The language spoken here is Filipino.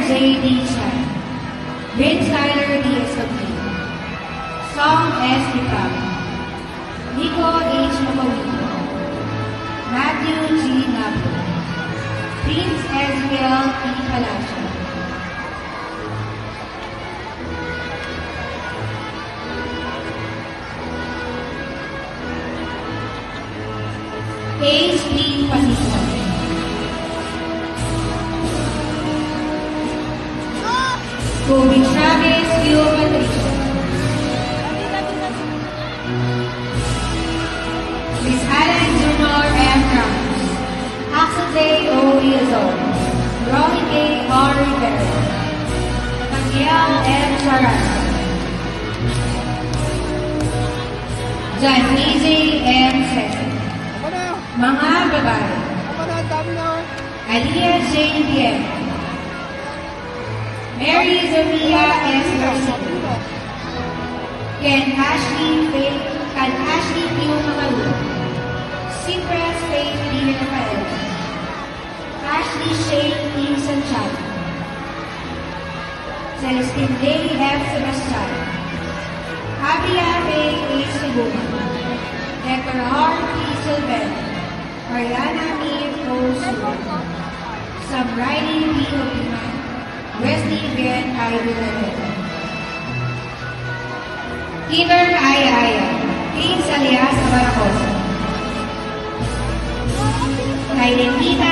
J. D. Chan, Vince Tyler D. Escopin, Song S. Ipam, Nico H. Mapawito, Matthew G. Napo, Prince Ezreal P. Palacio, Ace P. Pasista, Kobe Chavez Q. Patricio, Miss Alan Jr. M. Ramos, Axel J. O. Iazon, Romy K. R. Rivera, Daniel M. Charasa, John E. J. M. Cesar. Mga babae, Aliyah Jane Bien, Mary Zofia S. Garcia, Ken Ashley Q. Mamalu, Cypress Faith D. Rafael, Ashley Shane P. Santiago, Celestine Day F. Sebastian, Abia Ray A. Segura, Decker R. P. Silvera, Mariana E. Rose, Sam Riley B. Opina, Wesley Vian I. Villarreal, Kiver Aya, Kings Alias Baracosa, Kailenita